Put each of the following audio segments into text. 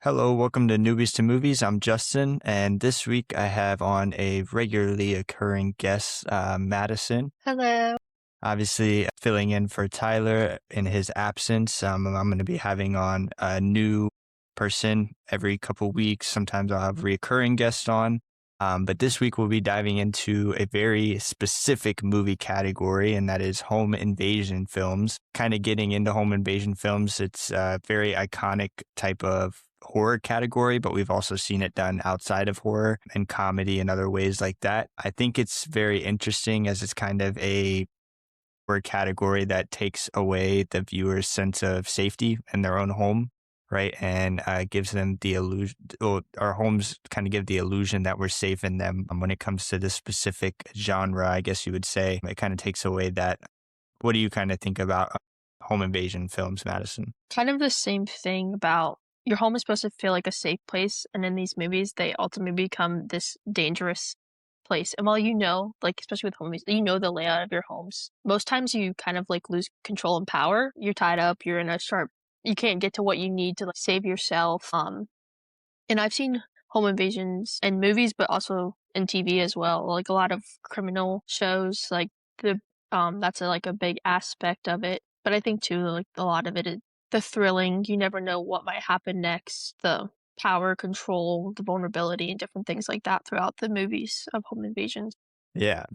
Hello, welcome to Newbies to Movies. I'm Justin, and this week I have on a regularly occurring guest, Madison. Hello. Obviously, filling in for Tyler in his absence. I'm going to be having on a new person every couple weeks. Sometimes I'll have recurring guests on. But this week we'll be diving into a very specific movie category, and that is home invasion films. Kind of getting into home invasion films. It's a very iconic type of horror category, but we've also seen it done outside of horror and comedy and other ways like that. I think it's very interesting as it's kind of a horror category that takes away the viewer's sense of safety in their own home, right? And gives them the illusion, or our homes kind of give the illusion that we're safe in them. When it comes to this specific genre, I guess you would say, it kind of takes away that. What do you kind of think about home invasion films, Madison? Kind of the same thing about your home is supposed to feel like a safe place, and in these movies, they ultimately become this dangerous place. And while especially with home movies, the layout of your homes, most times you kind of lose control and power. You're tied up, you're in you can't get to what you need to save yourself. And I've seen home invasions in movies, but also in TV as well. Like a lot of criminal shows, that's a big aspect of it. But I think too, a lot of it is the thrilling. You never know what might happen next. The power control, the vulnerability, and different things like that throughout the movies of home invasions. Yeah.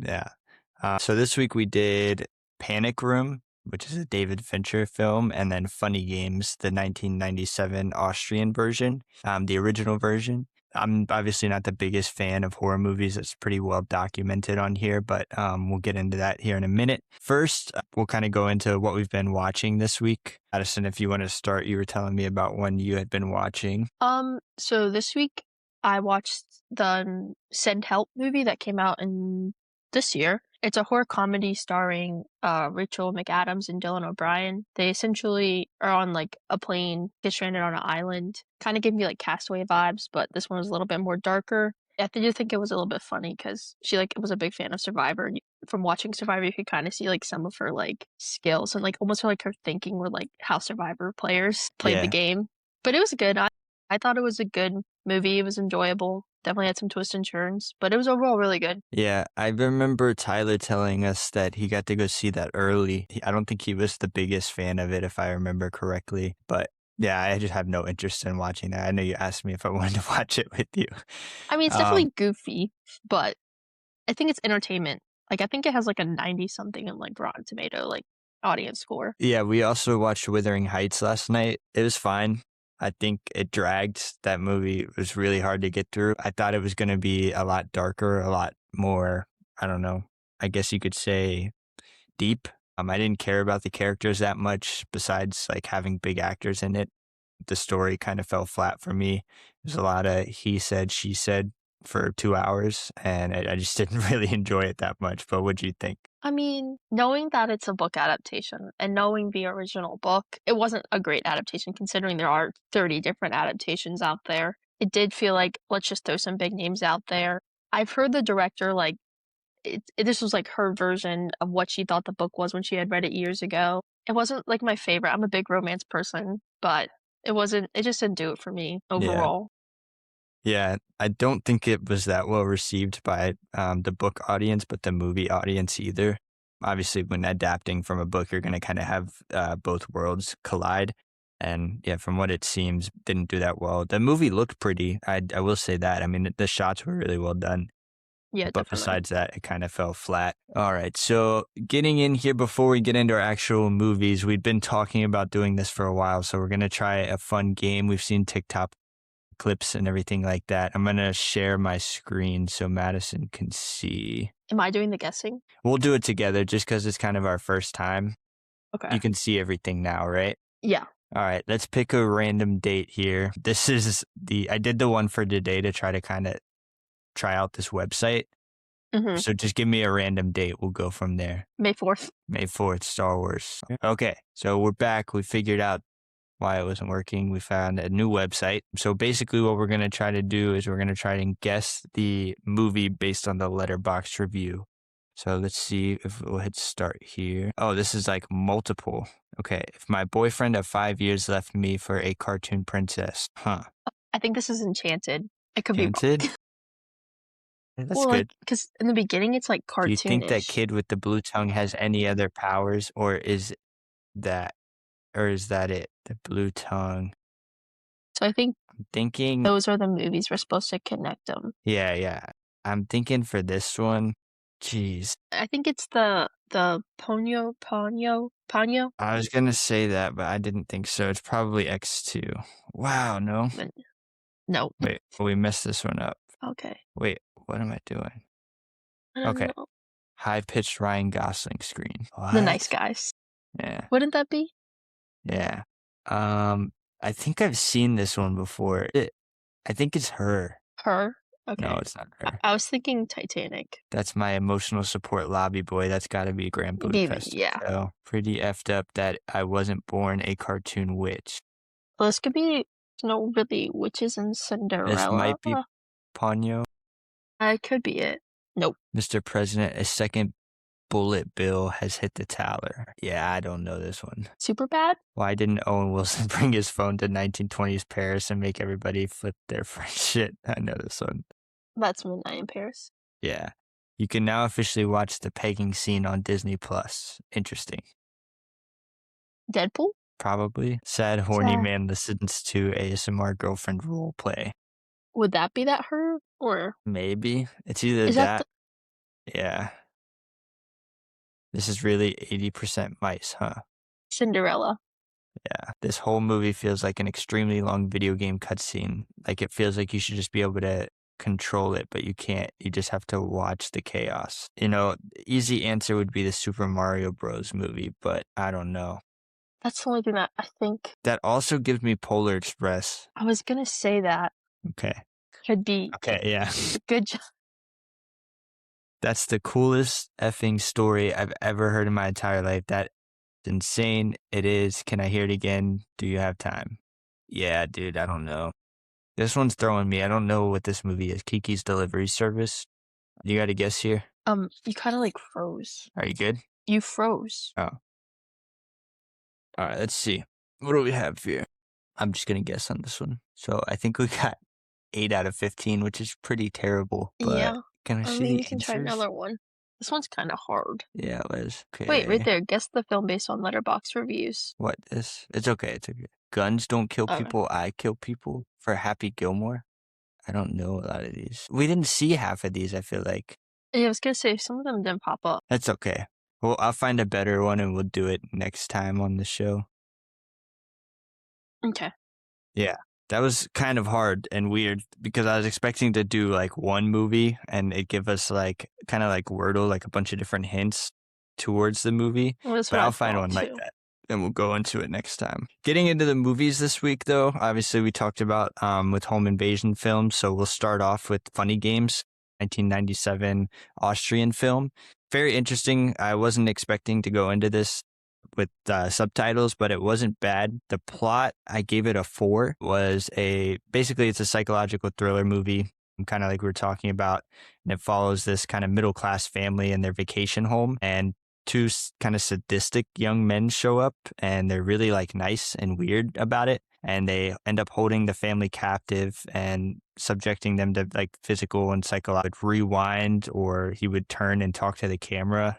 So this week we did Panic Room, which is a David Fincher film, and then Funny Games, the 1997 Austrian version, the original version. I'm obviously not the biggest fan of horror movies. It's pretty well documented on here, but we'll get into that here in a minute. First, we'll kind of go into what we've been watching this week. Madison, if you want to start, you were telling me about one you had been watching. So this week I watched the Send Help movie that came out in this year. It's a horror comedy starring Rachel McAdams and Dylan O'Brien. They essentially are on a plane, get stranded on an island. Kind of gave me Castaway vibes, but this one was a little bit more darker. I did think it was a little bit funny because she was a big fan of Survivor. And from watching Survivor, you could kind of see some of her skills and almost her thinking were how Survivor players played the game. But it was good. I thought it was a good movie. It was enjoyable. Definitely had some twists and turns, but it was overall really good. Yeah, I remember Tyler telling us that he got to go see that early. I don't think he was the biggest fan of it, if I remember correctly. But yeah, I just have no interest in watching that. I know you asked me if I wanted to watch it with you. I mean, it's definitely goofy, but I think it's entertainment. I think it has a 90-something in Rotten Tomato audience score. Yeah, we also watched Wuthering Heights last night. It was fine. I think it dragged. That movie was really hard to get through. I thought it was going to be a lot darker, a lot more, I don't know, I guess you could say deep. I didn't care about the characters that much besides having big actors in it. The story kind of fell flat for me. There's a lot of he said, she said for 2 hours, and I just didn't really enjoy it that much. But what'd you think? I mean, knowing that it's a book adaptation and knowing the original book, it wasn't a great adaptation considering there are 30 different adaptations out there. It did feel let's just throw some big names out there. I've heard the director, this was her version of what she thought the book was when she had read it years ago. It wasn't my favorite. I'm a big romance person, but it just didn't do it for me overall. Yeah, I don't think it was that well received by the book audience, but the movie audience either. Obviously, when adapting from a book, you're going to kind of have both worlds collide. And yeah, from what it seems, didn't do that well. The movie looked pretty. I will say that. I mean, the shots were really well done. Yeah, but definitely. besides that, it kind of fell flat. All right, so getting in here before we get into our actual movies, we've been talking about doing this for a while, so we're going to try a fun game. We've seen TikTok clips and everything like that. I'm going to share my screen so Madison can see. Am I doing the guessing? We'll do it together just because it's kind of our first time. Okay. You can see everything now, right? Yeah. All right, let's pick a random date here. This is I did the one for today to try to kind of try out this website. Mm-hmm. So just give me a random date. We'll go from there. May 4th. May 4th, Star Wars. Okay, so we're back. We figured out why it wasn't working. We found a new website. So basically what we're going to try to do is we're going to try and guess the movie based on the Letterboxd review. So let's see if we'll hit start here. Oh, this is multiple. Okay. If my boyfriend of 5 years left me for a cartoon princess. Huh. I think this is Enchanted. It could be Enchanted? wrong. That's Well, like, good. because in the beginning it's like Do you think that cartoonish. kid with the blue tongue has any other powers, that is that it? The blue tongue. So I think I'm thinking, those are the movies we're supposed to connect them. yeah. I'm thinking for this one, jeez. I think it's the Ponyo. I was gonna say that, but I didn't think so. It's probably X2. Wow, no. No. Wait, we messed this one up. Okay. Wait, what am I doing? I don't Okay. know. High-pitched Ryan Gosling scream. The Nice What? Guys. Yeah. Wouldn't that be? Yeah. I think I've seen this one before. I think it's Her. Her? No, Okay. it's not Her. I was thinking Titanic. That's my emotional support lobby boy. That's got to be Grand Budapest. Yeah. So pretty effed up that I wasn't born a cartoon witch. Well, this could be really witches and Cinderella. This might be Ponyo. It could be it. Nope. Mr. President, a second bullet bill has hit the tower. Yeah, I don't know this one. Super bad? Why didn't Owen Wilson bring his phone to 1920s Paris and make everybody flip their French shit? I know this one. That's Midnight in Paris. Yeah. You can now officially watch the pegging scene on Disney Plus. Interesting. Deadpool? Probably. Sad, horny Sad. man listens to ASMR girlfriend role play. Would that be that Her? Or Maybe. It's either is that yeah. This is really 80% mice, huh? Cinderella? Yeah. This whole movie feels like an extremely long video game cutscene. Like it feels like you should just be able to control it, but you can't. You just have to watch the chaos. Easy answer would be the Super Mario Bros. Movie, but I don't know. That's the only thing that I think. That also gives me Polar Express. I was gonna say that. Okay. Could be. Okay, yeah. Good job. That's the coolest effing story I've ever heard in my entire life. That's insane. It is. Can I hear it again? Do you have time? Yeah, dude, I don't know. This one's throwing me. I don't know what this movie is. Kiki's Delivery Service. You got a guess here? You kind of like froze. Are you good? You froze. Oh. All right, let's see. What do we have here? I'm just going to guess on this one. So I think we got 8 out of 15, which is pretty terrible. But Yeah. can I see mean, the we can try answers? another one. This one's kind of hard. Yeah, Liz. Okay. Wait, right there. Guess the film based on Letterboxd reviews. What this? It's okay. It's okay. Guns don't kill Okay. people. I kill people for Happy Gilmore. I don't know a lot of these. We didn't see half of these, I feel like. Yeah, I was gonna say some of them didn't pop up. That's okay. Well, I'll find a better one and we'll do it next time on the show. Okay. Yeah. That was kind of hard and weird because I was expecting to do like one movie and it give us like kind of like Wordle, like a bunch of different hints towards the movie. Well, that's But what I I'll find thought, one like too. that. And we'll go into it next time. Getting into the movies this week, though, obviously we talked about with home invasion films. So we'll start off with Funny Games, 1997 Austrian film. Very interesting. I wasn't expecting to go into this with subtitles, but it wasn't bad. The plot, I gave it a 4. Basically it's a psychological thriller movie, kind of like we were talking about. And it follows this kind of middle-class family in their vacation home. And 2 kind of sadistic young men show up and they're really like nice and weird about it. And they end up holding the family captive and subjecting them to like physical and psychological rewind, or he would turn and talk to the camera.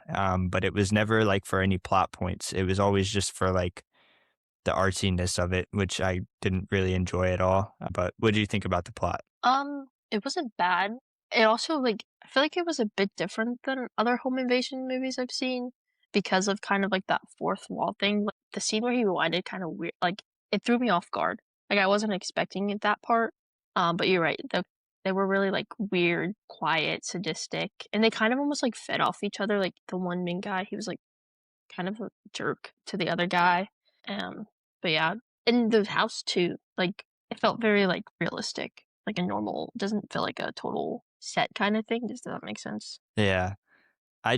But it was never like for any plot points. It was always just for like the artsiness of it, which I didn't really enjoy at all. But what do you think about the plot? It wasn't bad. It also I feel like it was a bit different than other home invasion movies I've seen because of kind of like that fourth wall thing. Like, the scene where he rewinded kind of weird. Like it threw me off guard. Like I wasn't expecting it that part. But you're right. They were really like weird, quiet, sadistic, and they kind of almost like fed off each other. Like the one main guy, he was like kind of a jerk to the other guy. But yeah, and the house too. Like it felt very like realistic. Like a normal, doesn't feel like a total set kind of thing. Does that make sense? Yeah. I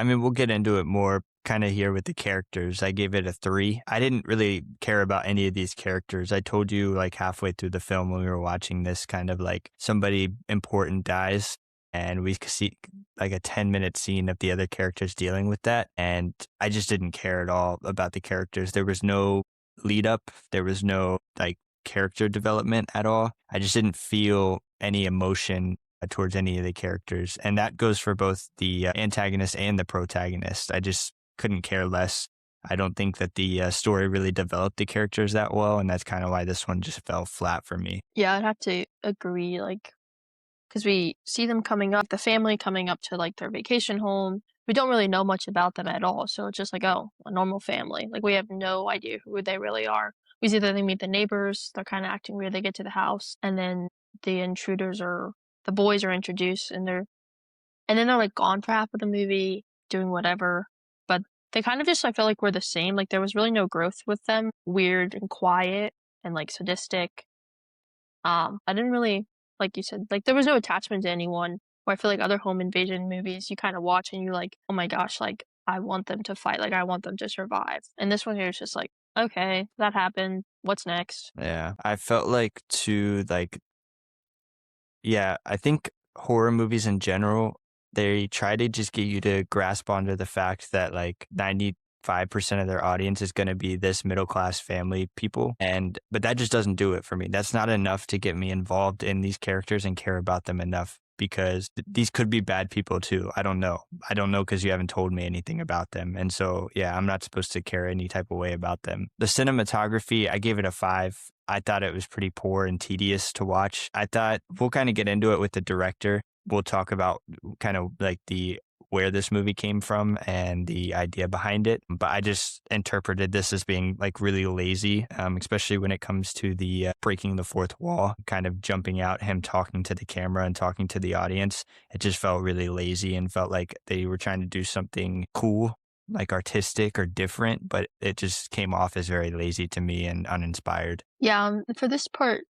mean, we'll get into it more kind of here with the characters. I gave it a 3. I didn't really care about any of these characters. I told you like halfway through the film when we were watching this, kind of like somebody important dies and we see like a 10-minute scene of the other characters dealing with that. And I just didn't care at all about the characters. There was no lead up. There was no like character development at all. I just didn't feel any emotion towards any of the characters. And that goes for both the antagonist and the protagonist. I just couldn't care less. I don't think that the story really developed the characters that well. And that's kind of why this one just fell flat for me. Yeah, I'd have to agree, like, because we see them coming up, the family coming up to like their vacation home. We don't really know much about them at all. So it's just like, oh, a normal family. Like we have no idea who they really are. We see that they meet the neighbors, they're kind of acting weird. They get to the house, and then the intruders are the boys are introduced, and then they're like gone for half of the movie, doing whatever. But they kind of just I felt like were the same. Like there was really no growth with them. Weird and quiet and like sadistic. I didn't really, like you said, like there was no attachment to anyone. Where I feel like other home invasion movies, you kind of watch and you're like, oh my gosh, like I want them to fight, like I want them to survive. And this one here is just like, okay, that happened. What's next? Yeah. I felt like too, like, yeah, I think horror movies in general, they try to just get you to grasp onto the fact that like 95% of their audience is going to be this middle class family people. But that just doesn't do it for me. That's not enough to get me involved in these characters and care about them enough because these could be bad people too. I don't know. I don't know because you haven't told me anything about them. And so, yeah, I'm not supposed to care any type of way about them. The cinematography, I gave it a 5. I thought it was pretty poor and tedious to watch. I thought we'll kind of get into it with the director. We'll talk about kind of like where this movie came from and the idea behind it. But I just interpreted this as being like really lazy, especially when it comes to the breaking the fourth wall, kind of jumping out, him talking to the camera and talking to the audience. It just felt really lazy and felt like they were trying to do something cool, like artistic or different, but it just came off as very lazy to me and uninspired. Yeah, for this part,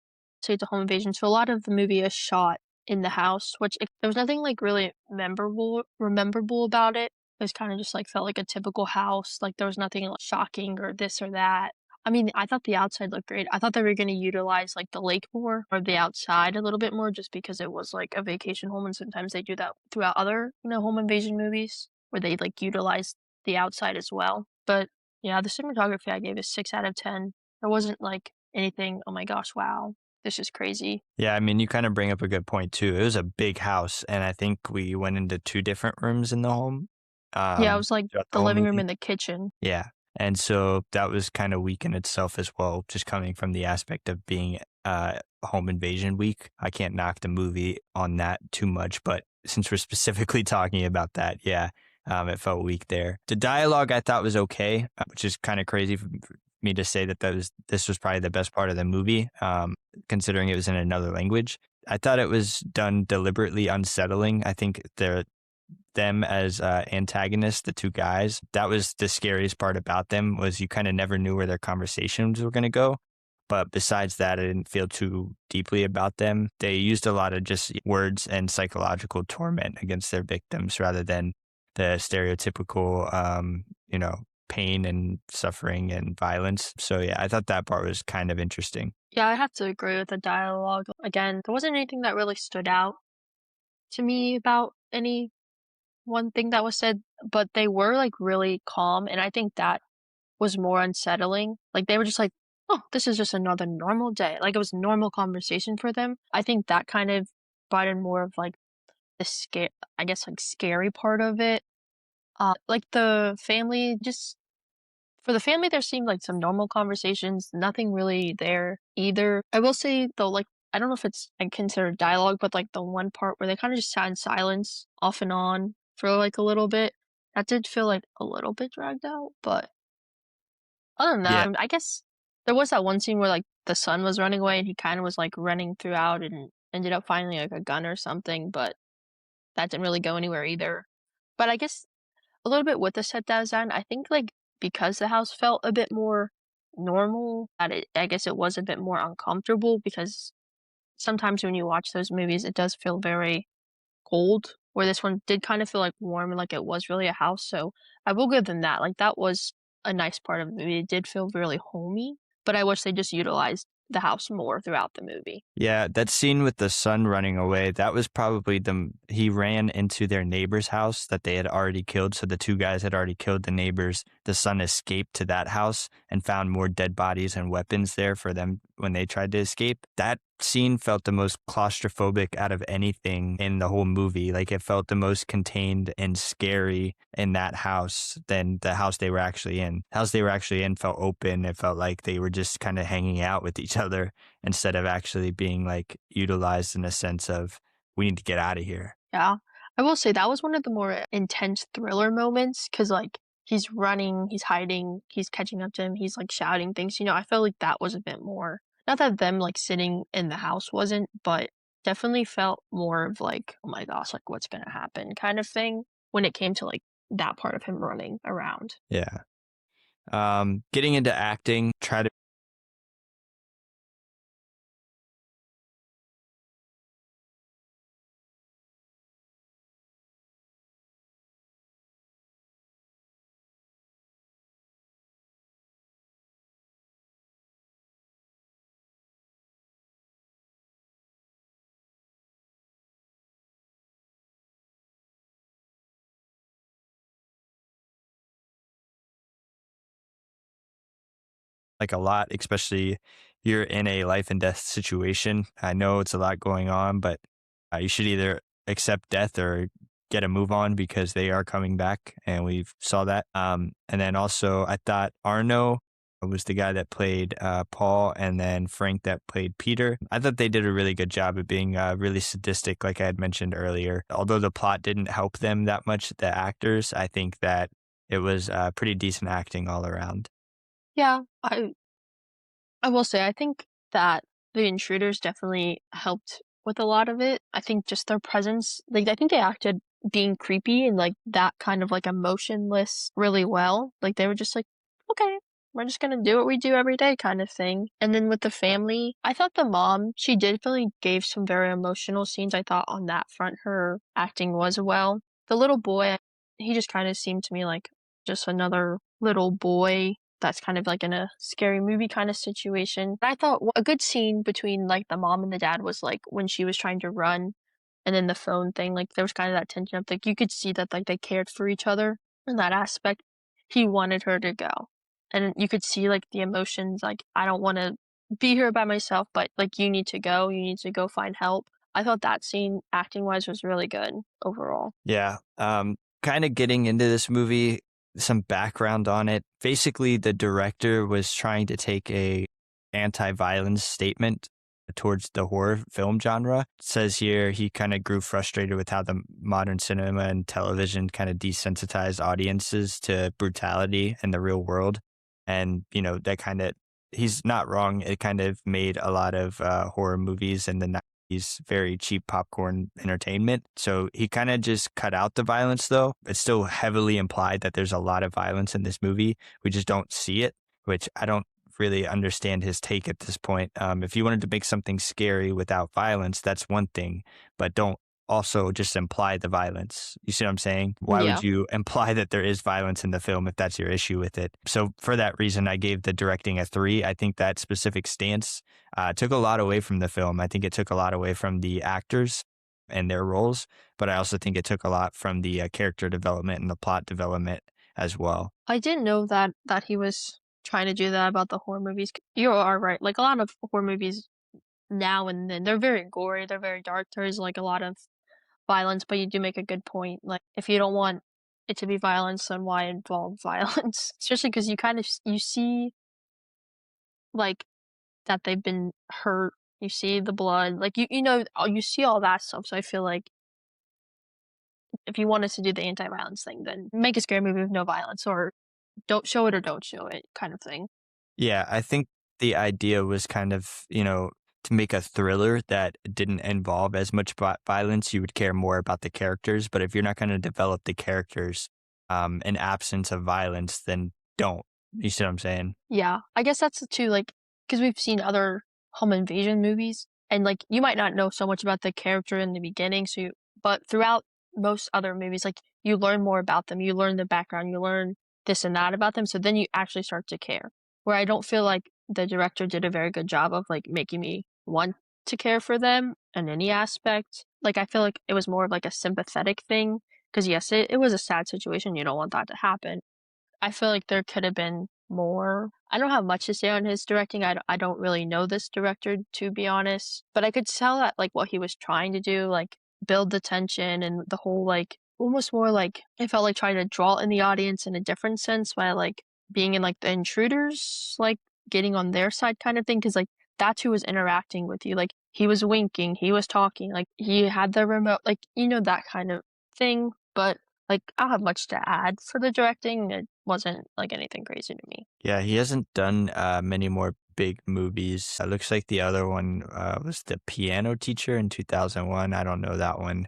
say it's a home invasion. So a lot of the movie is shot in the house, which there was nothing like really rememberable about it. It was kind of just like felt like a typical house. Like there was nothing like shocking or this or that. I mean, I thought the outside looked great. I thought they were going to utilize like the lake more or the outside a little bit more just because it was like a vacation home. And sometimes they do that throughout other, home invasion movies where they like utilize the outside as well. But yeah, the cinematography I gave is 6 out of 10. There wasn't like anything, oh my gosh, wow, this is crazy. Yeah, I mean, you kind of bring up a good point too. It was a big house, and I think we went into 2 different rooms in the home. Yeah, it was like Throughout the the whole living room movie. and the kitchen. Yeah, and so that was kind of weak in itself as well, just coming from the aspect of being home invasion week. I can't knock the movie on that too much, but since we're specifically talking about that, yeah, it felt weak there. The dialogue I thought was okay, which is kind of crazy for me to say that this was probably the best part of the movie, considering it was in another language. I thought it was done deliberately unsettling. I think them as antagonists, the 2 guys, that was the scariest part about them, was you kind of never knew where their conversations were going to go. But besides that, I didn't feel too deeply about them. They used a lot of just words and psychological torment against their victims rather than the stereotypical, pain and suffering and violence. So yeah, I thought that part was kind of interesting. Yeah, I have to agree with the dialogue. Again, there wasn't anything that really stood out to me about any one thing that was said, but they were like really calm. And I think that was more unsettling. Like they were just like, oh, this is just another normal day. Like it was normal conversation for them. I think that kind of brought in more of like the I guess like scary part of it. Like the family just for the family, there seemed like some normal conversations, nothing really there either. I will say though, like, I don't know if it's I consider dialogue, but like the one part where they kind of just sat in silence off and on for like a little bit, that did feel like a little bit dragged out. But other than that, Yeah, I mean, I guess there was that one scene where like the son was running away and he kind of was like running throughout and ended up finding like a gun or something, but that didn't really go anywhere either. But I guess a little bit with the set design, I think like because the house felt a bit more normal, I guess it was a bit more uncomfortable because sometimes when you watch those movies, it does feel very cold. Where this one did kind of feel like warm and like it was really a house. So I will give them that. Like that was a nice part of the movie. It did feel really homey, but I wish they just utilized the house more throughout the movie. yeah, that scene with the son running away, that was probably he ran into their neighbor's house that they had already killed. So the 2 guys had already killed the neighbors. The son escaped to that house and found more dead bodies and weapons there for them when they tried to escape. That scene felt the most claustrophobic out of anything in the whole movie. Like it felt the most contained and scary in that house than the house they were actually in. The house they were actually in felt open. It felt like they were just kind of hanging out with each other instead of actually being like utilized in a sense of we need to get out of here. Yeah. I will say that was one of the more intense thriller moments because, like, he's running, he's hiding, he's catching up to him, he's like shouting things. I felt like that was a bit more, not that them like sitting in the house wasn't, but definitely felt more of like, oh my gosh, like what's going to happen kind of thing when it came to like that part of him running around. Yeah. Getting into acting, try to like a lot, especially you're in a life and death situation. I know it's a lot going on, but you should either accept death or get a move on because they are coming back, and we saw that. And then also, I thought Arno was the guy that played Paul, and then Frank that played Peter. I thought they did a really good job of being really sadistic, like I had mentioned earlier. Although the plot didn't help them that much, the actors, I think that it was pretty decent acting all around. Yeah, I will say I think that the intruders definitely helped with a lot of it. I think just their presence, like I think they acted being creepy and like that kind of like emotionless really well. Like they were just like, okay, we're just gonna do what we do every day kind of thing. And then with the family, I thought the mom, she definitely gave some very emotional scenes. I thought on that front her acting was well. The little boy, he just kind of seemed to me like just another little boy that's kind of like in a scary movie kind of situation. I thought a good scene between like the mom and the dad was like when she was trying to run and then the phone thing, like there was kind of that tension of like you could see that like they cared for each other in that aspect. He wanted her to go. And you could see like the emotions, like I don't want to be here by myself, but like you need to go, you need to go find help. I thought that scene acting wise was really good overall. Yeah. Kind of getting into this movie, some background on it. Basically, the director was trying to take a anti-violence statement towards the horror film genre. It says here he kind of grew frustrated with how the modern cinema and television kind of desensitized audiences to brutality in the real world. And, that kind of, he's not wrong. It kind of made a lot of horror movies in the 90s very cheap popcorn entertainment. So he kind of just cut out the violence, though. It's still heavily implied that there's a lot of violence in this movie. We just don't see it, which I don't really understand his take at this point. If you wanted to make something scary without violence, that's one thing, but don't also just imply the violence. You see what I'm saying? Why Yeah. would you imply that there is violence in the film if that's your issue with it? So for that reason, I gave the directing a 3. I think that specific stance took a lot away from the film. I think it took a lot away from the actors and their roles, but I also think it took a lot from the character development and the plot development as well. I didn't know that he was trying to do that about the horror movies. You are right. Like a lot of horror movies now and then, they're very gory, they're very dark. There's like a lot of violence, but you do make a good point. Like if you don't want it to be violence, then why involve violence? Especially because you kind of you see like that they've been hurt. You see the blood, like you see all that stuff. So I feel like if you want us to do the anti-violence thing, then make a scary movie with no violence, or don't show it or don't show it, kind of thing. Yeah, I think the idea was kind of, to make a thriller that didn't involve as much violence. You would care more about the characters. But if you're not going to develop the characters in absence of violence, then don't. You see what I'm saying? Yeah, I guess that's too, like, because we've seen other home invasion movies, and like you might not know so much about the character in the beginning, but throughout most other movies, like you learn more about them, you learn the background, you learn this and that about them, so then you actually start to care. Where I don't feel like the director did a very good job of like making me want to care for them in any aspect. Like I feel like it was more of like a sympathetic thing, because yes, it was a sad situation. You don't want that to happen. I feel like there could have been more. I don't have much to say on his directing. I don't really know this director, to be honest, but I could tell that like what he was trying to do, like build the tension and the whole like almost more like it felt like trying to draw in the audience in a different sense by like being in like the intruders, like getting on their side kind of thing. Cause like that's who was interacting with you. Like he was winking, he was talking, like he had the remote, like, that kind of thing. But like, I don't have much to add for the directing. It wasn't like anything crazy to me. Yeah, he hasn't done many more big movies. It looks like the other one was The Piano Teacher in 2001. I don't know that one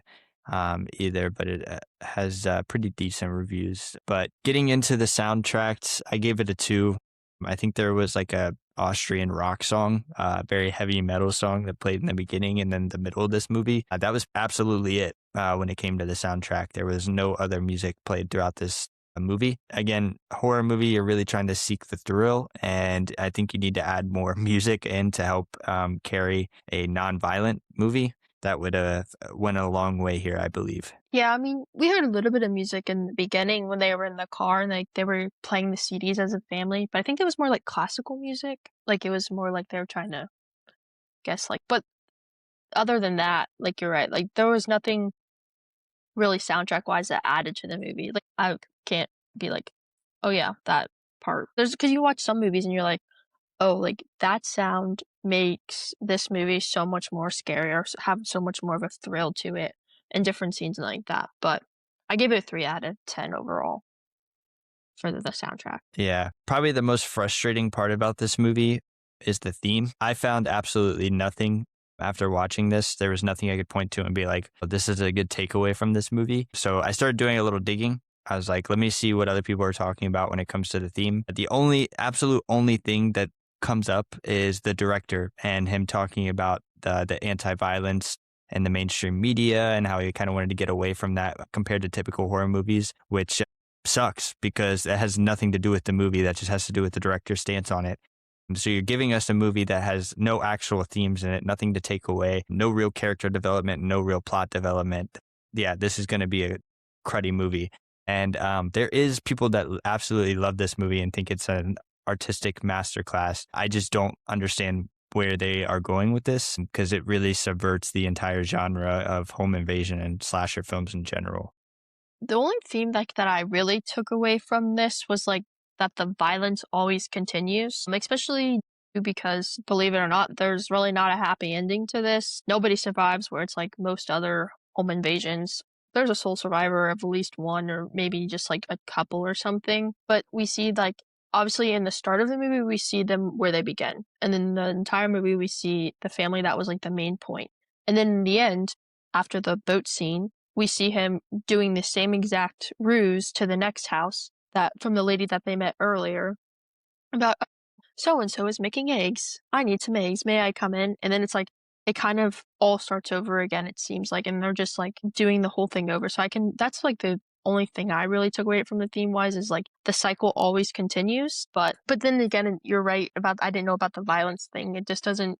either, but it has pretty decent reviews. But getting into the soundtracks, I gave it a 2. I think there was like a Austrian rock song, very heavy metal song that played in the beginning and then the middle of this movie. That was absolutely it when it came to the soundtrack. There was no other music played throughout this movie. Again, horror movie, you're really trying to seek the thrill, and I think you need to add more music in to help carry a non-violent movie. That would have went a long way here, I believe. Yeah, I mean, we heard a little bit of music in the beginning when they were in the car and like they were playing the CDs as a family, but I think it was more like classical music. Like it was more like they were trying to guess like, but other than that, like you're right, like there was nothing really soundtrack wise that added to the movie. Like I can't be like, oh yeah, that part. There's because you watch some movies and you're like, oh, like that sound makes this movie so much more scary or have so much more of a thrill to it in different scenes and like that. But I gave it a 3 out of 10 overall for the soundtrack. Yeah, probably the most frustrating part about this movie is the theme. I found absolutely nothing after watching this. There was nothing I could point to and be like, oh, this is a good takeaway from this movie. So I started doing a little digging. I was like, let me see what other people are talking about when it comes to the theme. The absolute only thing that comes up is the director and him talking about the anti-violence and the mainstream media and how he kind of wanted to get away from that compared to typical horror movies, which sucks because it has nothing to do with the movie. That just has to do with the director's stance on it. And so you're giving us a movie that has no actual themes in it, nothing to take away, no real character development, no real plot development. Yeah, this is going to be a cruddy movie. And there is people that absolutely love this movie and think it's an artistic masterclass. I just don't understand where they are going with this because it really subverts the entire genre of home invasion and slasher films in general. The only theme that I really took away from this was like that the violence always continues, especially because, believe it or not, there's really not a happy ending to this. Nobody survives, where it's like most other home invasions. There's a sole survivor of at least one or maybe just like a couple or something. But we see like, obviously in the start of the movie, we see them where they begin. And in the entire movie, we see the family that was like the main point. And then in the end, after the boat scene, we see him doing the same exact ruse to the next house that from the lady that they met earlier about so-and-so is making eggs. I need some eggs. May I come in? And then it's like, it kind of all starts over again, it seems like, and they're just like doing the whole thing over. So that's like the only thing I really took away from the theme wise is like the cycle always continues. But then again, you're right about, I didn't know about the violence thing. It just doesn't,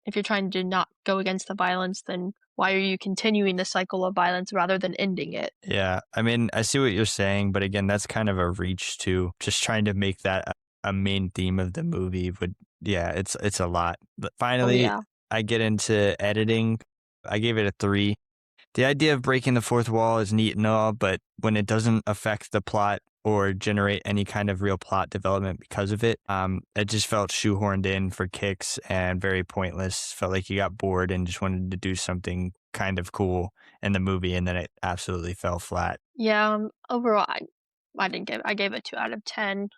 if you're trying to not go against the violence, then why are you continuing the cycle of violence rather than ending it? Yeah, I mean, I see what you're saying, but again, that's kind of a reach too. Just trying to make that a main theme of the movie it's a lot. But finally, I get into editing. I gave it a 3. The idea of breaking the fourth wall is neat and all, but when it doesn't affect the plot or generate any kind of real plot development because of it, it just felt shoehorned in for kicks and very pointless. Felt like you got bored and just wanted to do something kind of cool in the movie, and then it absolutely fell flat. Yeah, overall, I gave it 2 out of 10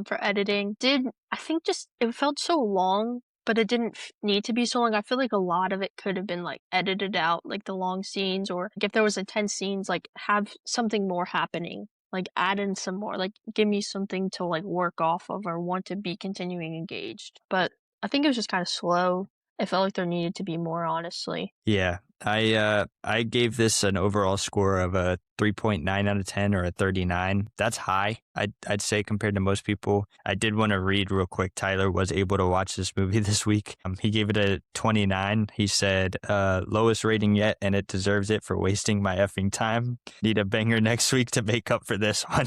for editing. I think just, it felt so long, but it didn't need to be so long. I feel like a lot of it could have been like edited out, like the long scenes, or like if there was 10 scenes, like have something more happening, like add in some more, like give me something to like work off of or want to be continuing engaged. But I think it was just kind of slow. It felt like there needed to be more, honestly. Yeah, I gave this an overall score of a 3.9 out of 10 or a 39. That's high, I'd say, compared to most people. I did want to read real quick. Tyler was able to watch this movie this week. He gave it a 29. He said, lowest rating yet, and it deserves it for wasting my effing time. Need a banger next week to make up for this one.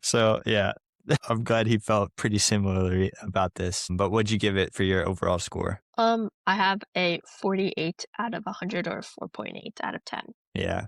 So, yeah. I'm glad he felt pretty similarly about this. But what'd you give it for your overall score? I have a 48 out of 100 or 4.8 out of 10, Yeah.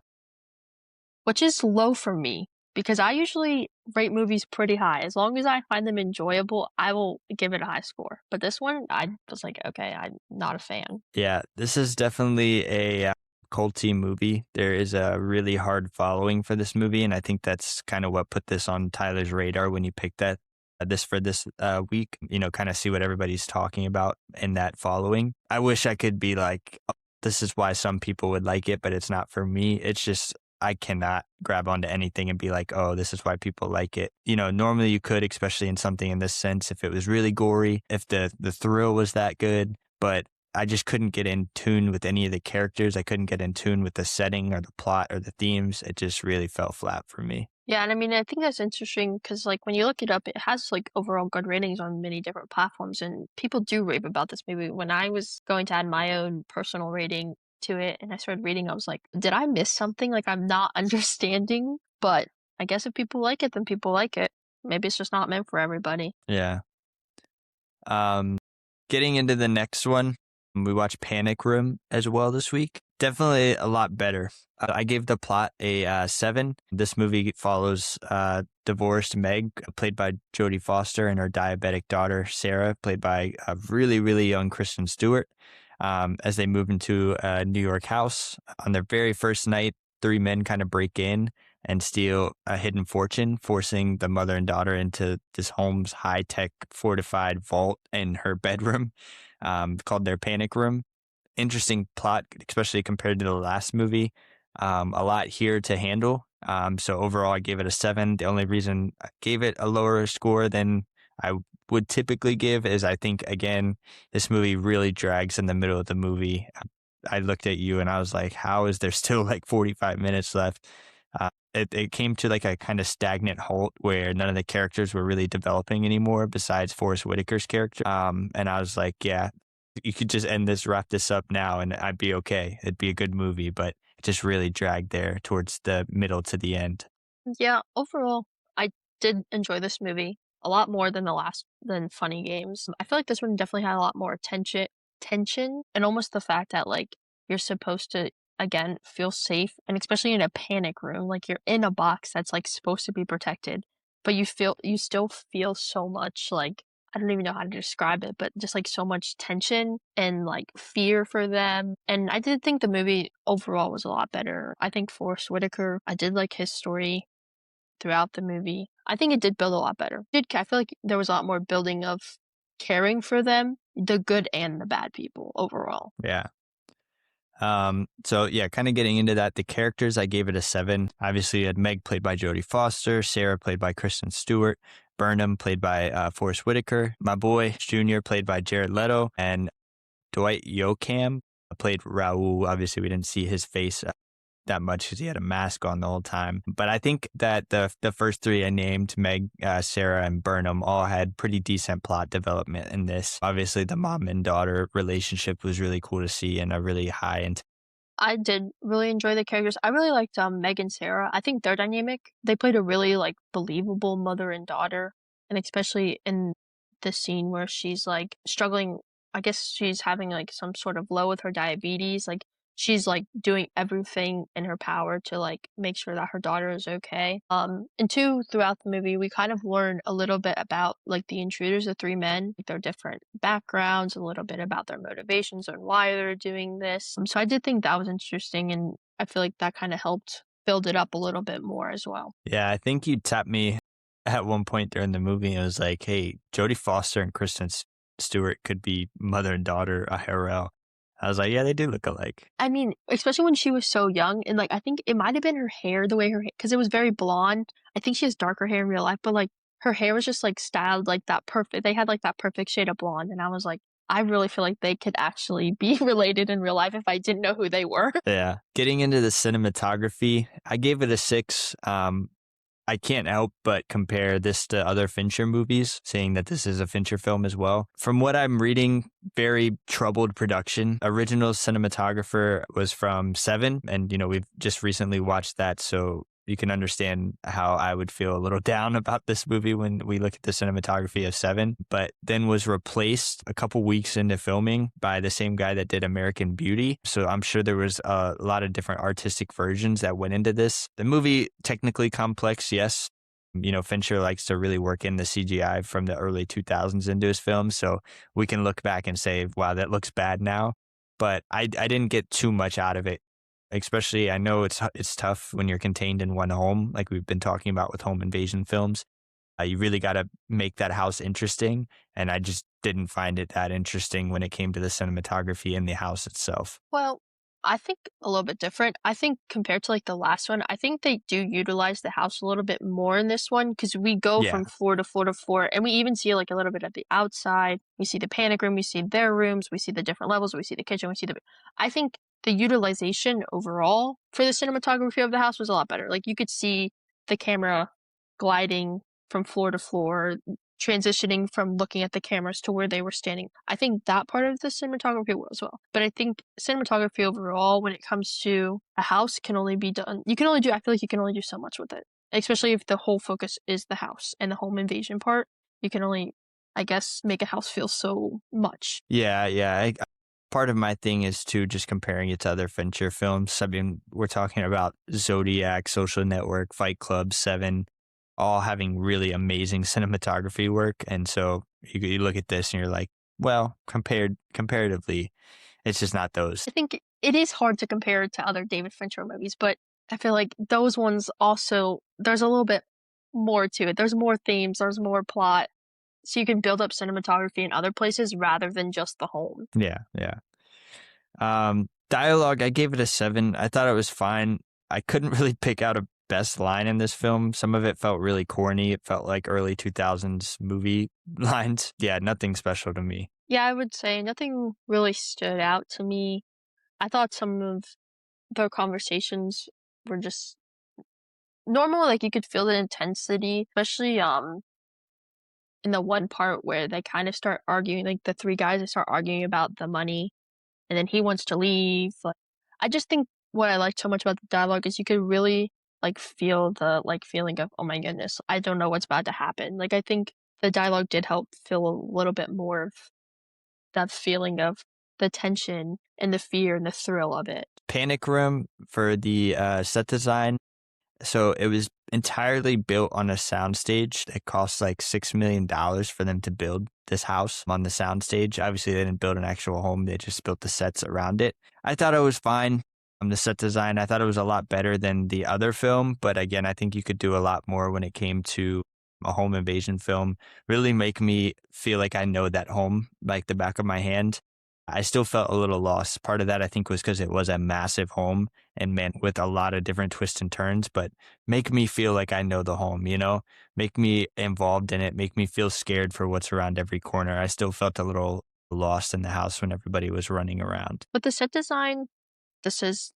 which is low for me because I usually rate movies pretty high. As long as I find them enjoyable, I will give it a high score. But this one, I was like, okay, I'm not a fan. Yeah, this is definitely a culty movie. There is a really hard following for this movie, and I think that's kind of what put this on Tyler's radar when he picked that this for this week. Kind of see what everybody's talking about in that following. I wish I could be like, "Oh, this is why some people would like it, but it's not for me." It's just I cannot grab onto anything and be like, oh, this is why people like it. Normally you could, especially in something in this sense, if it was really gory, if the thrill was that good, but I just couldn't get in tune with any of the characters. I couldn't get in tune with the setting or the plot or the themes. It just really fell flat for me. Yeah, and I mean, I think that's interesting because, like, when you look it up, it has like overall good ratings on many different platforms, and people do rave about this movie. When I was going to add my own personal rating to it, and I started reading, I was like, did I miss something? Like, I'm not understanding. But I guess if people like it, then people like it. Maybe it's just not meant for everybody. Yeah. Getting into the next one, we watched Panic Room as well this week. Definitely a lot better. I gave the plot a 7. This movie follows divorced Meg, played by Jodie Foster, and her diabetic daughter, Sarah, played by a really, really young Kristen Stewart, as they move into a New York house. On their very first night, 3 men kind of break in and steal a hidden fortune, forcing the mother and daughter into this home's high-tech fortified vault in her bedroom, called their Panic Room. Interesting plot, especially compared to the last movie. A lot here to handle. So overall, I gave it a 7. The only reason I gave it a lower score than I would typically give is I think, again, this movie really drags in the middle of the movie. I looked at you and I was like, how is there still like 45 minutes left? It came to like a kind of stagnant halt where none of the characters were really developing anymore besides Forrest Whitaker's character. And I was like, yeah, you could just end this, wrap this up now, and I'd be okay. It'd be a good movie, but it just really dragged there towards the middle to the end. Yeah, overall, I did enjoy this movie a lot more than than Funny Games. I feel like this one definitely had a lot more tension, and almost the fact that like you're supposed to again feel safe, and especially in a panic room, like you're in a box that's like supposed to be protected, but you still feel so much like I don't even know how to describe it, but just like so much tension and like fear for them. And I did think the movie overall was a lot better. I think Forrest Whitaker, I did like his story throughout the movie. I think it did build a lot better. I feel like there was a lot more building of caring for them, the good and the bad people overall. Yeah. So yeah, kind of getting into that, the characters, I gave it a 7. Obviously, you had Meg played by Jodie Foster, Sarah played by Kristen Stewart, Burnham played by Forrest Whitaker, my boy Junior played by Jared Leto, and Dwight Yoakam played Raoul. Obviously, we didn't see his face that much because he had a mask on the whole time. But I think that the first 3 I named, Meg, Sarah, and Burnham, all had pretty decent plot development in this. Obviously, the mom and daughter relationship was really cool to see and a really high and I did really enjoy the characters. I really liked Meg and Sarah. I think their dynamic, they played a really like believable mother and daughter, and especially in the scene where she's like struggling. I guess she's having like some sort of low with her diabetes. Like she's like doing everything in her power to like make sure that her daughter is okay. And 2, throughout the movie, we kind of learn a little bit about like the intruders, the 3 men, like their different backgrounds, a little bit about their motivations and why they're doing this. So I did think that was interesting, and I feel like that kind of helped build it up a little bit more as well. yeah, I think you tapped me at one point during the movie. And it was like, hey, Jodie Foster and Kristen Stewart could be mother and daughter IRL. I was like, yeah, they do look alike. I mean, especially when she was so young, and like I think it might have been her hair, the way her hair, because it was very blonde. I think she has darker hair in real life, but like her hair was just like styled like that perfect. They had like that perfect shade of blonde, and I was like, I really feel like they could actually be related in real life if I didn't know who they were. Yeah. Getting into the cinematography, I gave it a 6. I can't help but compare this to other Fincher movies, saying that this is a Fincher film as well. From what I'm reading, very troubled production. Original cinematographer was from Seven, and we've just recently watched that, so you can understand how I would feel a little down about this movie when we look at the cinematography of Seven, but then was replaced a couple weeks into filming by the same guy that did American Beauty. So I'm sure there was a lot of different artistic versions that went into this. The movie, technically complex, yes. Fincher likes to really work in the CGI from the early 2000s into his films. So we can look back and say, wow, that looks bad now. But I didn't get too much out of it. Especially, I know it's tough when you're contained in one home, like we've been talking about with home invasion films. You really got to make that house interesting. And I just didn't find it that interesting when it came to the cinematography in the house itself. Well, I think a little bit different. I think compared to like the last one, I think they do utilize the house a little bit more in this one because we go Yeah. from floor to floor to floor, and we even see like a little bit of the outside. We see the panic room, we see their rooms, we see the different levels, we see the kitchen, we see the. I think the utilization overall for the cinematography of the house was a lot better. Like you could see the camera gliding from floor to floor, transitioning from looking at the cameras to where they were standing. I think that part of the cinematography was well. But I think cinematography overall, when it comes to a house, can only be done. You can only do, I feel like you can only do so much with it, especially if the whole focus is the house and the home invasion part. You can only, I guess, make a house feel so much. Yeah. Part of my thing is too just comparing it to other Fincher films. I mean, we're talking about Zodiac, Social Network, Fight Club, Seven, all having really amazing cinematography work. And so you look at this and you're like, well, comparatively, it's just not those. I think it is hard to compare it to other David Fincher movies, but I feel like those ones also, there's a little bit more to it. There's more themes, there's more plot. So you can build up cinematography in other places rather than just the home. Yeah. Dialogue, I gave it a 7. I thought it was fine. I couldn't really pick out a best line in this film. Some of it felt really corny. It felt like early 2000s movie lines. Yeah, nothing special to me. Yeah, I would say nothing really stood out to me. I thought some of the conversations were just normal, like you could feel the intensity, especially in the one part where they kind of start arguing, like the three guys they start arguing about the money and then he wants to leave. Like I just think what I liked so much about the dialogue is you could really like feel the like feeling of, oh my goodness, I don't know what's about to happen. Like I think the dialogue did help fill a little bit more of that feeling of the tension and the fear and the thrill of it. Panic Room for the set design. So it was entirely built on a soundstage that cost like $6 million for them to build this house on the soundstage. Obviously, they didn't build an actual home. They just built the sets around it. I thought it was fine. The set design, I thought it was a lot better than the other film. But again, I think you could do a lot more when it came to a home invasion film. Really make me feel like I know that home like the back of my hand. I still felt a little lost. Part of that, I think, was because it was a massive home and man, with a lot of different twists and turns, but make me feel like I know the home, make me involved in it, make me feel scared for what's around every corner. I still felt a little lost in the house when everybody was running around. But the set design, this is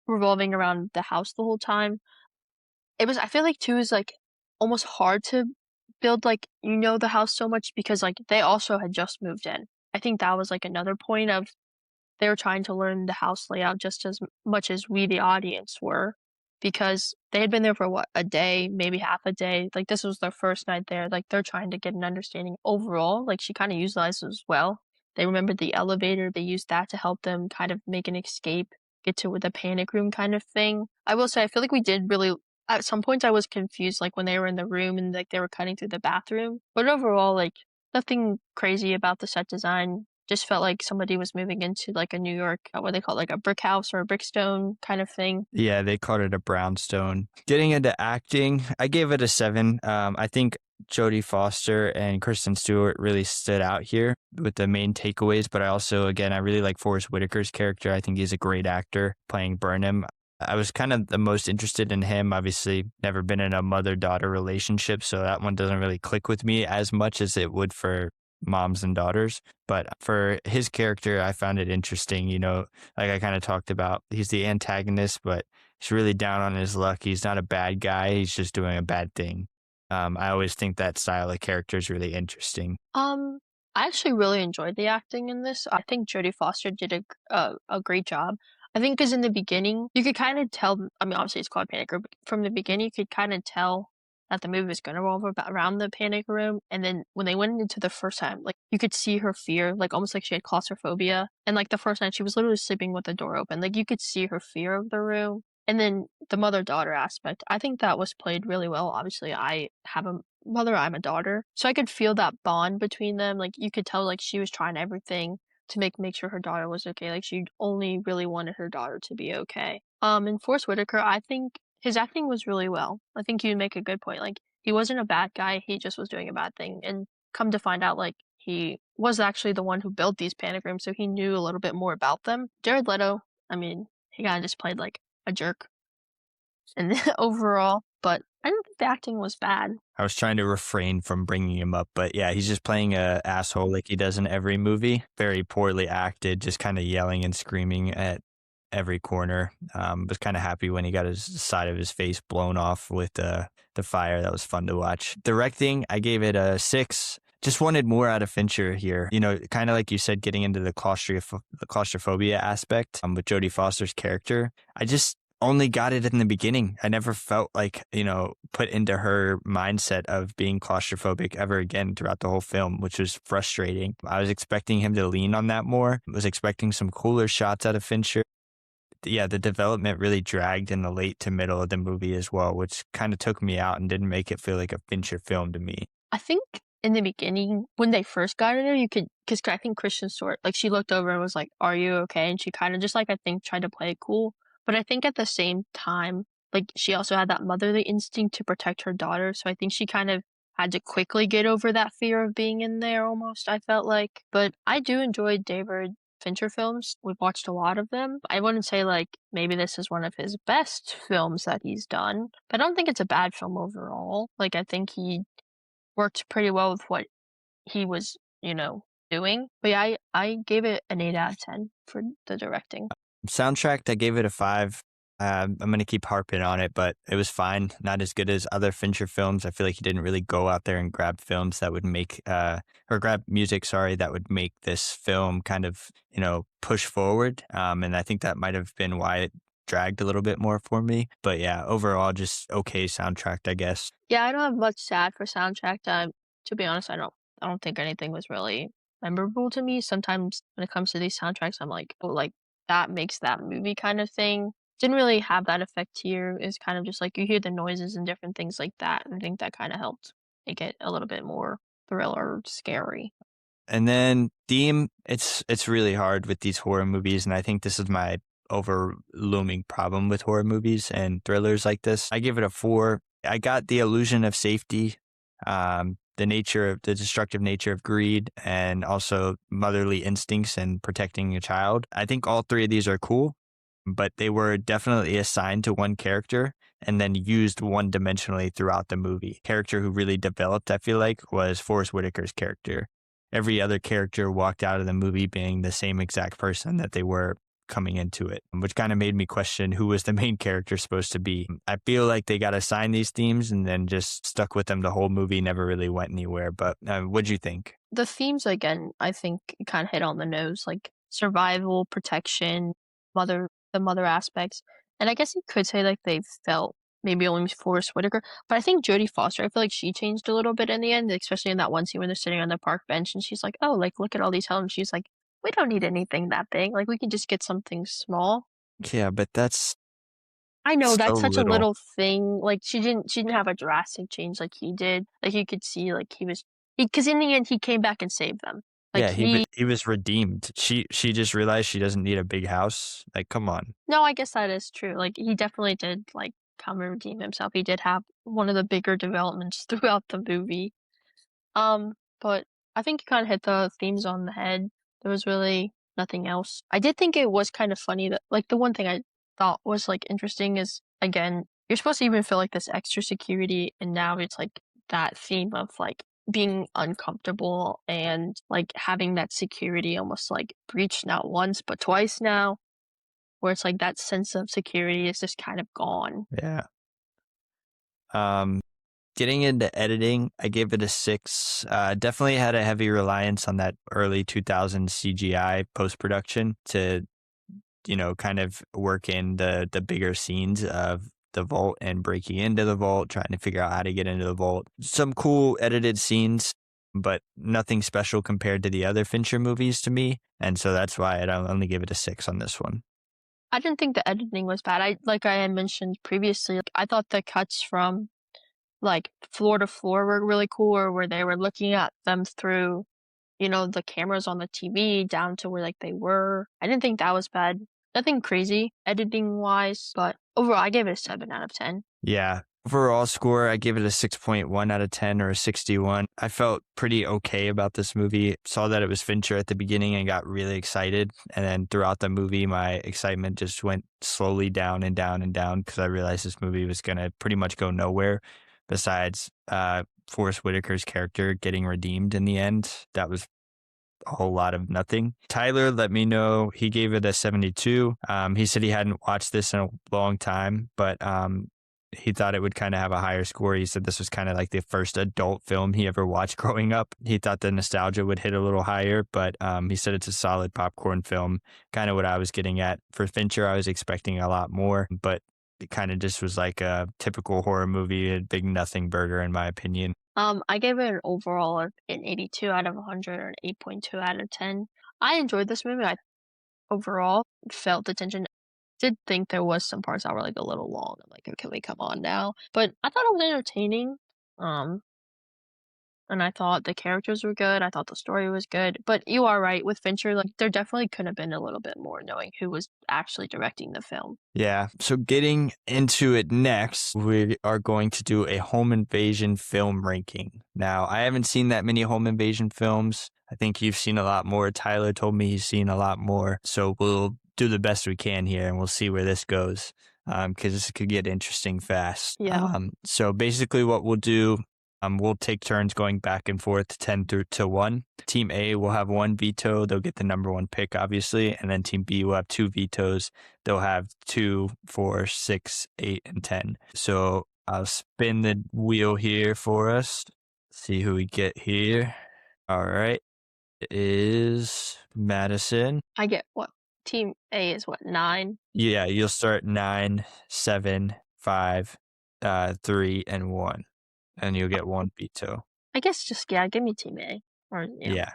revolving around the house the whole time. I feel like too is like almost hard to build like, the house so much because like they also had just moved in. I think that was like another point of they were trying to learn the house layout just as much as we, the audience, were because they had been there for what, a day, maybe half a day. Like this was their first night there. Like they're trying to get an understanding overall. Like she kind of utilized as well. They remembered the elevator. They used that to help them kind of make an escape, get to the panic room kind of thing. I will say, I feel like we did really, at some points I was confused, like when they were in the room and like they were cutting through the bathroom. But overall, like nothing crazy about the set design. Just felt like somebody was moving into like a New York, what they call like a brick house or a brickstone kind of thing. Yeah, they called it a brownstone. Getting into acting, I gave it a 7. I think Jodie Foster and Kristen Stewart really stood out here with the main takeaways. But I also, again, I really like Forrest Whitaker's character. I think he's a great actor playing Burnham. I was kind of the most interested in him. Obviously, never been in a mother-daughter relationship, so that one doesn't really click with me as much as it would for moms and daughters. But for his character, I found it interesting. Like I kind of talked about, he's the antagonist, but he's really down on his luck. He's not a bad guy. He's just doing a bad thing. I always think that style of character is really interesting. I actually really enjoyed the acting in this. I think Jodie Foster did a great job. I think because in the beginning, you could kind of tell. I mean, obviously it's called Panic Room, but from the beginning, you could kind of tell that the movie was going to revolve around the panic room. And then when they went into the first time, like you could see her fear, like almost like she had claustrophobia. And like the first night, she was literally sleeping with the door open. Like you could see her fear of the room. And then the mother-daughter aspect, I think that was played really well. Obviously, I have a mother, I'm a daughter, so I could feel that bond between them. Like you could tell, like she was trying everything to make sure her daughter was okay. Like she only really wanted her daughter to be okay. And Forrest Whitaker, I think his acting was really well. I think you make a good point. Like he wasn't a bad guy, he just was doing a bad thing. And come to find out, like he was actually the one who built these panic rooms, so he knew a little bit more about them. Jared Leto, I mean, he kind of just played like a jerk and overall, but I didn't think the acting was bad. I was trying to refrain from bringing him up, but yeah, he's just playing a asshole like he does in every movie. Very poorly acted, just kind of yelling and screaming at every corner. Was kind of happy when he got his side of his face blown off with the fire. That was fun to watch. Directing, I gave it a 6. Just wanted more out of Fincher here. You know, kind of like you said, getting into the claustrophobia aspect with Jodie Foster's character. I just only got it in the beginning. I never felt like, you know, put into her mindset of being claustrophobic ever again throughout the whole film, which was frustrating. I was expecting him to lean on that more. I was expecting some cooler shots out of Fincher. Yeah, the development really dragged in the late to middle of the movie as well, which kind of took me out and didn't make it feel like a Fincher film to me. I think in the beginning, when they first got in there, you could, because I think Kristen Stewart, like she looked over and was like, "Are you okay?" And she kind of just like, I think, tried to play it cool. But I think at the same time, like she also had that motherly instinct to protect her daughter. So I think she kind of had to quickly get over that fear of being in there almost, I felt like. But I do enjoy David Fincher films. We've watched a lot of them. I wouldn't say like maybe this is one of his best films that he's done, but I don't think it's a bad film overall. Like I think he worked pretty well with what he was, you know, doing. But yeah, I gave it an 8 out of 10 for the directing. Soundtrack, I gave it a 5. I'm going to keep harping on it, but it was fine. Not as good as other Fincher films. I feel like he didn't really go out there and grab films that would make, or grab music, sorry, that would make this film kind of, you know, push forward. And I think that might have been why it dragged a little bit more for me. But yeah, overall, just okay soundtrack, I guess. Yeah, I don't have much to add for soundtrack. To be honest, I don't think anything was really memorable to me. Sometimes when it comes to these soundtracks, I'm like, oh, like that makes that movie kind of thing. Didn't really have that effect here. It's kind of just like you hear the noises and different things like that. And I think that kind of helped make it a little bit more thriller, scary. And then theme, it's really hard with these horror movies, and I think this is my overlooming problem with horror movies and thrillers like this. I give it a 4. I got the illusion of safety, the destructive nature of greed, and also motherly instincts and protecting a child. I think all 3 of these are cool, but they were definitely assigned to one character and then used one-dimensionally throughout the movie. Character who really developed, I feel like, was Forrest Whitaker's character. Every other character walked out of the movie being the same exact person that they were coming into it, which kind of made me question who was the main character supposed to be. I feel like they got assigned these themes and then just stuck with them the whole movie, never really went anywhere. But what'd you think? The themes, again, I think kind of hit on the nose, like survival, protection, the mother aspects. And I guess you could say like they felt maybe only Forrest Whitaker, but I think Jodie Foster, I feel like she changed a little bit in the end, especially in that one scene when they're sitting on the park bench and she's like, "Oh, like look at all these homes." She's like, "We don't need anything that big. Like we can just get something small." Yeah, but that's I know so that's such a little. little thing. Like she didn't have a drastic change like he did. Like you could see like because in the end he came back and saved them. Like Yeah, he was redeemed. She just realized she doesn't need a big house. Like, come on. No, I guess that is true. Like he definitely did like come and redeem himself. He did have one of the bigger developments throughout the movie. But I think you kind of hit the themes on the head. There was really nothing else. I did think it was kind of funny that, like, the one thing I thought was, like, interesting is, again, you're supposed to even feel like this extra security, and now it's, like, that theme of, like, being uncomfortable and, like, having that security almost, like, breached not once but twice now, where it's, like, that sense of security is just kind of gone. Yeah. Getting into editing, I gave it a 6. Definitely had a heavy reliance on that early 2000s CGI post-production to kind of work in the bigger scenes of the vault and breaking into the vault, trying to figure out how to get into the vault. Some cool edited scenes, but nothing special compared to the other Fincher movies to me. And so that's why I'd only give it a 6 on this one. I didn't think the editing was bad. Like I had mentioned previously, I thought the cuts from like floor to floor were really cool, or where they were looking at them through, the cameras on the TV down to where like they were. I didn't think that was bad. Nothing crazy editing wise, but overall I gave it a 7 out of 10. Yeah. Overall score, I give it a 6.1 out of 10 or a 61. I felt pretty okay about this movie. Saw that it was Fincher at the beginning and got really excited. And then throughout the movie, my excitement just went slowly down and down and down because I realized this movie was going to pretty much go nowhere besides Forrest Whitaker's character getting redeemed in the end. That was a whole lot of nothing. Tyler let me know he gave it a 72. He said he hadn't watched this in a long time, but he thought it would kind of have a higher score. He said this was kind of like the first adult film he ever watched growing up. He thought the nostalgia would hit a little higher, but he said it's a solid popcorn film, kind of what I was getting at. For Fincher, I was expecting a lot more, but it kind of just was like a typical horror movie, a big nothing burger in my opinion. I gave it an overall of an 82 out of 100 or an 8.2 out of 10. I enjoyed this movie. I overall felt the tension. Did think there was some parts that were like a little long. I'm like, okay, come on now. But I thought it was entertaining. And I thought the characters were good. I thought the story was good. But you are right with Fincher. Like there definitely could have been a little bit more knowing who was actually directing the film. Yeah. So getting into it next, we are going to do a home invasion film ranking. Now, I haven't seen that many home invasion films. I think you've seen a lot more. Tyler told me he's seen a lot more. So we'll do the best we can here and we'll see where this goes. Because this could get interesting fast. Yeah. So basically what we'll do, we'll take turns going back and forth 10 through to 1. Team A will have 1 veto. They'll get the number 1 pick, obviously. And then Team B will have 2 vetoes. They'll have 2, 4, 6, 8, and 10. So I'll spin the wheel here for us. See who we get here. All right. It is Madison. I get what? Team A is what, 9? Yeah, you'll start 9, 7, 5, 3, and 1. And you'll get 1 veto. I guess just, give me Team A. Or,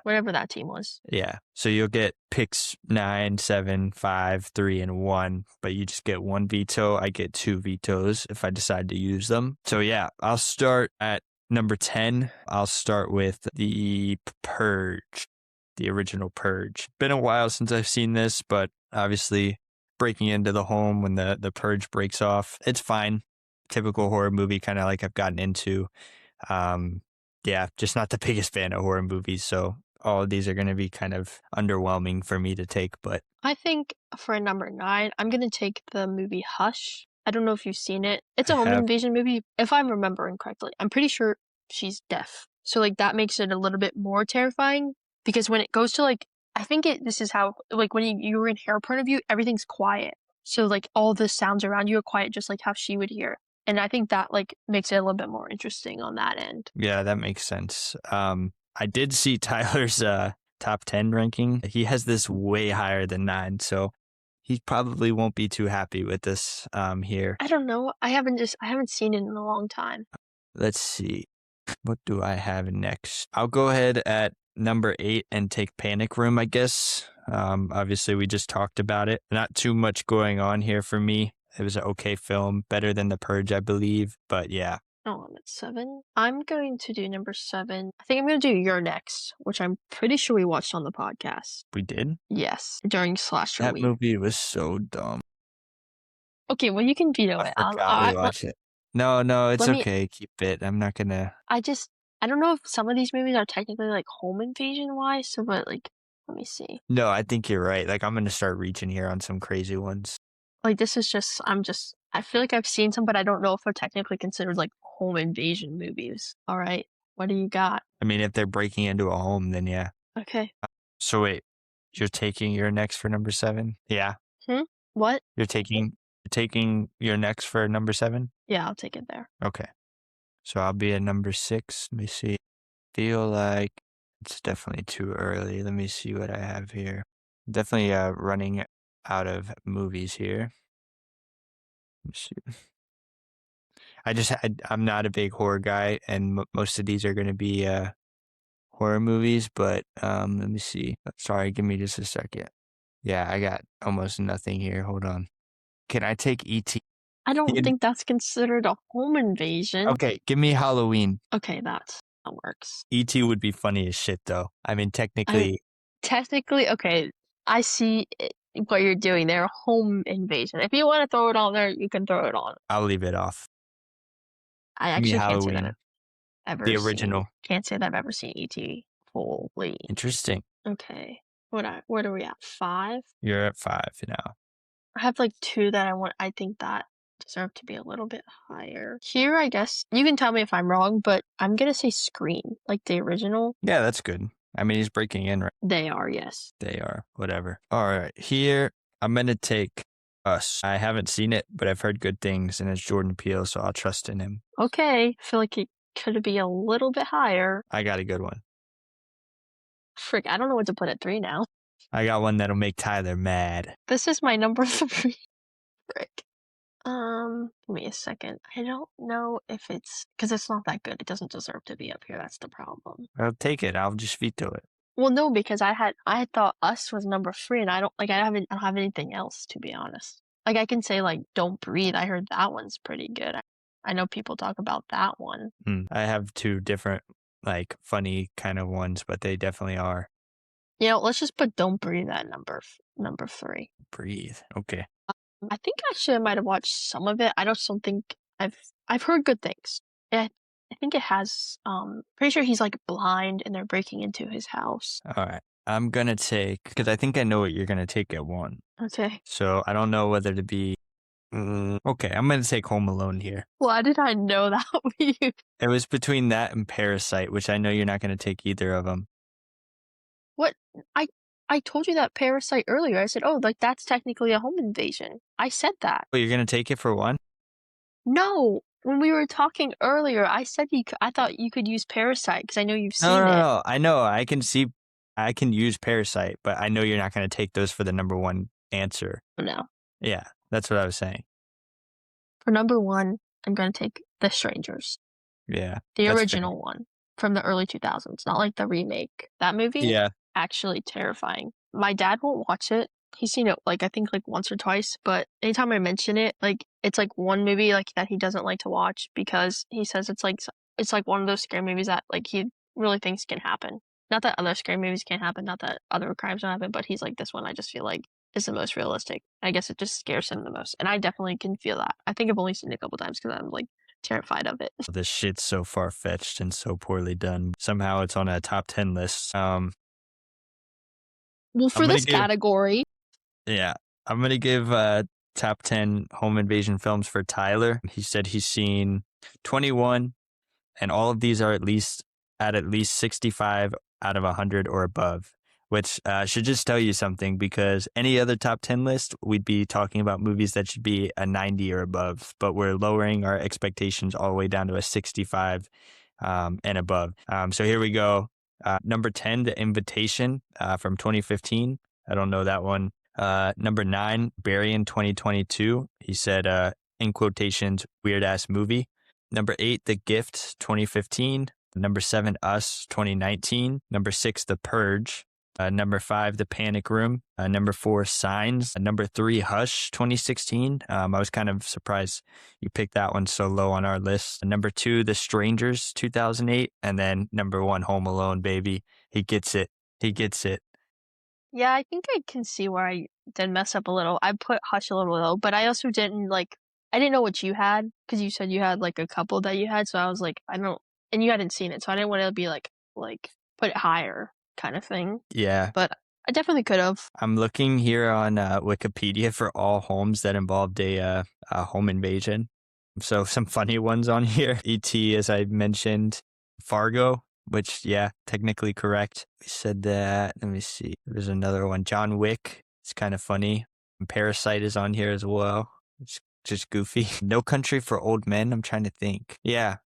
whatever that team was. Yeah. So you'll get picks 9, 7, 5, 3, and 1, but you just get 1 veto. I get 2 vetoes if I decide to use them. So yeah, I'll start at number 10. I'll start with The Purge, the original Purge. Been a while since I've seen this, but obviously breaking into the home when the Purge breaks off, it's fine. Typical horror movie, kind of like I've gotten into. Yeah, just not the biggest fan of horror movies, so all of these are going to be kind of underwhelming for me to take. But I think for number 9, I'm going to take the movie Hush. I don't know if you've seen it. It's a home invasion movie, if I'm remembering correctly. I'm pretty sure she's deaf. So like that makes it a little bit more terrifying, because when it goes to like, I think this is how, like when you're in her point of view, everything's quiet. So like all the sounds around you are quiet, just like how she would hear. And I think that like makes it a little bit more interesting on that end. Yeah, that makes sense. I did see Tyler's top 10 ranking. He has this way higher than 9, so he probably won't be too happy with this here. I don't know. I haven't seen it in a long time. Let's see. What do I have next? I'll go ahead at number 8 and take Panic Room, I guess. Obviously, we just talked about it. Not too much going on here for me. It was an okay film, better than The Purge, I believe. But yeah. Oh, I'm at 7. I'm going to do number 7. I think I'm going to do You're Next, which I'm pretty sure we watched on the podcast. We did? Yes, during Slasher That Week. movie was so dumb. Okay, well, you can veto it. I'll watch it. No, it's okay. Keep it. I'm not going to. I don't know if some of these movies are technically like home invasion wise, so but like, let me see. No, I think you're right. Like, I'm going to start reaching here on some crazy ones. Like, this is just, I feel like I've seen some, but I don't know if they're technically considered like home invasion movies. All right. What do you got? I mean, if they're breaking into a home, then yeah. Okay. So wait, you're taking Your Next for number 7? Yeah. What? You're taking Your Next for number 7? Yeah, I'll take it there. Okay. So I'll be at number 6. Let me see. Feel like it's definitely too early. Let me see what I have here. Definitely running out of movies here. Let's see. I'm not a big horror guy, and most of these are going to be horror movies. But let me see. Sorry, give me just a second. Yeah, I got almost nothing here. Hold on. Can I take E.T.? I don't think that's considered a home invasion. Okay, give me Halloween. Okay, that works. E.T. would be funny as shit, though. I mean, technically, okay, I see what you're doing there. Home invasion. If you want to throw it on there, you can throw it on. I'll leave it off. I Give me actually can't say that Halloween. I've ever The original. can't say that I've ever seen E.T. fully. Interesting. Okay. What are we at? 5? You're at 5 now. I have like 2 that I think that deserve to be a little bit higher. Here, I guess you can tell me if I'm wrong, but I'm gonna say Scream, like the original. Yeah, that's good. I mean, he's breaking in, right? They are, yes. They are. Whatever. All right. Here, I'm going to take Us. I haven't seen it, but I've heard good things, and it's Jordan Peele, so I'll trust in him. Okay. I feel like it could be a little bit higher. I got a good one. Frick, I don't know what to put at 3 now. I got one that'll make Tyler mad. This is my number 3. Frick. Give me a second. I don't know if it's because it's not that good. It doesn't deserve to be up here. That's the problem. I'll take it. I'll just veto it. Well, no, because I had thought Us was number 3, and I don't have anything else, to be honest. Like I can say like Don't Breathe. I heard that one's pretty good. I know people talk about that one. I have 2 different, like, funny kind of ones, but they definitely are. Let's just put Don't Breathe at number 3. Breathe. Okay. I think actually I might have watched some of it. I just don't think I've heard good things. I think it has pretty sure he's like blind and they're breaking into his house. All right. I'm going to take, because I think I know what you're going to take at 1. Okay. So I don't know whether to be, okay, I'm going to take Home Alone here. Why did I know that would be you? It was between that and Parasite, which I know you're not going to take either of them. What? I told you that Parasite earlier. I said, oh, like that's technically a home invasion. I said that. Oh, you're going to take it for 1? No. When we were talking earlier, I said I thought you could use Parasite because I know you've seen it. No. I know. I can use Parasite, but I know you're not going to take those for the number 1 answer. No. Yeah, that's what I was saying. For number 1, I'm going to take The Strangers. Yeah. The original one from the early 2000s, not like the remake. That movie? Yeah. Actually terrifying. My dad won't watch it. He's seen it like I think like once or twice, but anytime I mention it, like it's like one movie like that he doesn't like to watch because he says it's like one of those scary movies that like he really thinks can happen. Not that other scary movies can't happen, not that other crimes don't happen, but he's like, this one I just feel like is the most realistic. I guess it just scares him the most, and I definitely can feel that. I think I've only seen it a couple times because I'm like terrified of it. This shit's so far-fetched and so poorly done. Somehow it's on a top 10 list. Well, for this category. Yeah. I'm going to give top 10 home invasion films for Tyler. He said he's seen 21, and all of these are at least 65 out of 100 or above, which should just tell you something, because any other top 10 list, we'd be talking about movies that should be a 90 or above, but we're lowering our expectations all the way down to a 65 and above. So here we go. Number 10, The Invitation from 2015. I don't know that one. Number 9, Barry in 2022. He said, in quotations, weird ass movie. Number 8, The Gift, 2015. Number 7, Us, 2019. Number 6, The Purge. Number 5, The Panic Room. Number 4, Signs. Number 3, Hush, 2016. I was kind of surprised you picked that one so low on our list. Number 2, The Strangers, 2008. And then number 1, Home Alone, baby. He gets it. Yeah, I think I can see where I did mess up a little. I put Hush a little low, but I also didn't I didn't know what you had because you said you had like a couple that you had. So I was like, and you hadn't seen it. So I didn't want to be like put it higher kind of thing. Yeah. But I definitely could have. I'm looking here on Wikipedia for all homes that involved a home invasion. So some funny ones on here. E.T., as I mentioned. Fargo, which, yeah, technically correct. We said that. Let me see. There's another one. John Wick. It's kind of funny. And Parasite is on here as well. It's just goofy. No Country for Old Men. I'm trying to think. Yeah,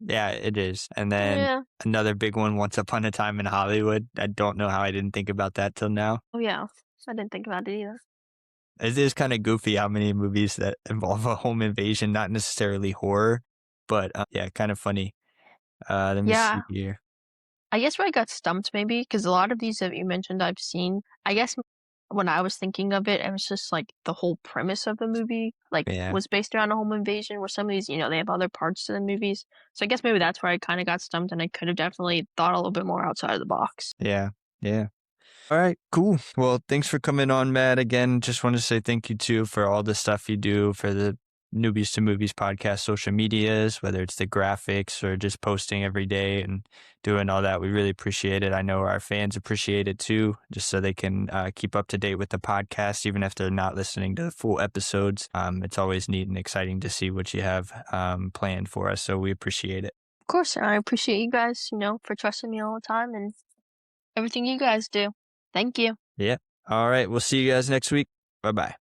it is. And then another big one, Once Upon a Time in Hollywood. I don't know how I didn't think about that till now. Oh, yeah. I didn't think about it either. It is kind of goofy how many movies that involve a home invasion, not necessarily horror, but yeah, kind of funny. Let me Yeah, see here. I guess where I got stumped maybe because a lot of these that you mentioned I've seen. I guess when I was thinking of it, it was just like the whole premise of the movie like Yeah, was based around a home invasion. Where some of these, they have other parts to the movies. So I guess maybe that's where I kind of got stumped, and I could have definitely thought a little bit more outside of the box. yeah, yeah. All right, cool. Well, thanks for coming on, Matt. Again, just want to say thank you too for all the stuff you do for the Newbies to Movies podcast social medias, whether it's the graphics or just posting every day and doing all that. We really appreciate it. I know our fans appreciate it too, just so they can keep up to date with the podcast, even if they're not listening to the full episodes. It's always neat and exciting to see what you have planned for us. So we appreciate it. Of course, and I appreciate you guys, for trusting me all the time and everything you guys do. Thank you. Yeah. All right. We'll see you guys next week. Bye bye.